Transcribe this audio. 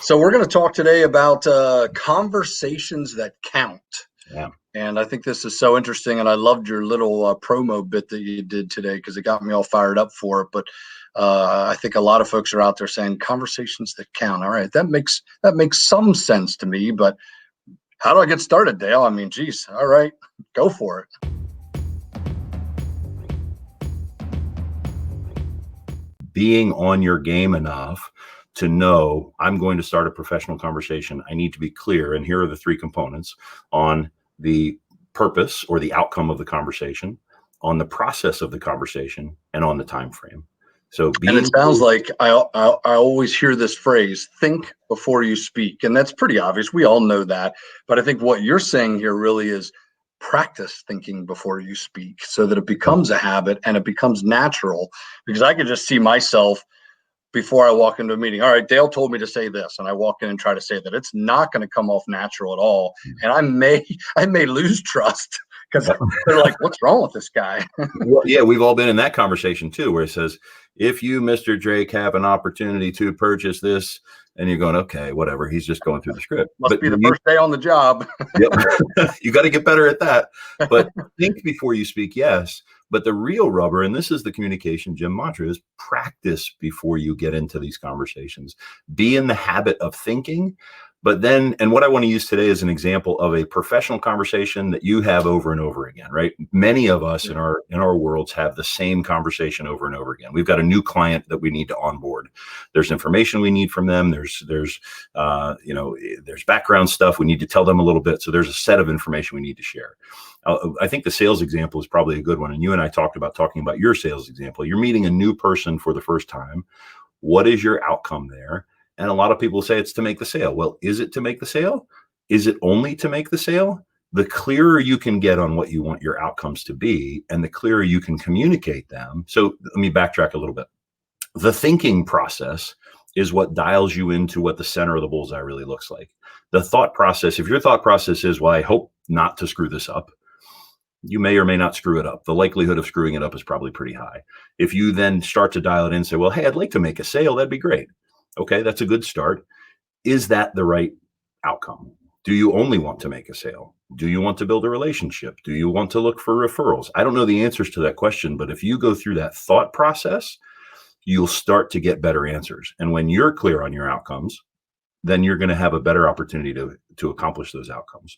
So we're going to talk today about conversations that count. Yeah. And I think this is so interesting. And I loved your little promo bit that you did today because it got me all fired up for it. But I think a lot of folks are out there saying conversations that count. All right, that makes some sense to me. But how do I get started, Dale? I mean, geez, all right, go for it. Being on your game enough to know I'm going to start a professional conversation. I need to be clear. And here are the three components on the purpose or the outcome of the conversation, on the process of the conversation, and on the time frame. So And it being sounds like I always hear this phrase, think before you speak. And that's pretty obvious. We all know that. But I think what you're saying here really is practice thinking before you speak so that it becomes a habit and it becomes natural. Because I could just see myself before I walk into a meeting. All right, Dale told me to say this, and I walk in and try to say that. It's not going to come off natural at all. And I may lose trust because they're like, what's wrong with this guy? Well, yeah, we've all been in that conversation too, where it says, if you, Mr. Drake, have an opportunity to purchase this, and you're going, okay, whatever. He's just going through the script. Must But be the you, first day on the job. yep, you got to get better at that. But think before you speak, yes. But the real rubber, and this is the communication gym mantra, is practice before you get into these conversations. Be in the habit of thinking. But then, and what I want to use today is an example of a professional conversation that you have over and over again, right? Many of us in our worlds have the same conversation over and over again. We've got a new client that we need to onboard. There's information we need from them. There's background stuff we need to tell them a little bit. So there's a set of information we need to share. I think the sales example is probably a good one. And you and I talking about your sales example. You're meeting a new person for the first time. What is your outcome there? And a lot of people say it's to make the sale. Well, is it to make the sale? Is it only to make the sale? The clearer you can get on what you want your outcomes to be, and the clearer you can communicate them. So let me backtrack a little bit. The thinking process is what dials you into what the center of the bullseye really looks like. The thought process, if your thought process is, well, I hope not to screw this up, you may or may not screw it up. The likelihood of screwing it up is probably pretty high. If you then start to dial it in and say, well, hey, I'd like to make a sale, that'd be great. Okay, that's a good start. Is that the right outcome? Do you only want to make a sale? Do you want to build a relationship? Do you want to look for referrals? I don't know the answers to that question, but if you go through that thought process, you'll start to get better answers. And when you're clear on your outcomes, then you're going to have a better opportunity to accomplish those outcomes.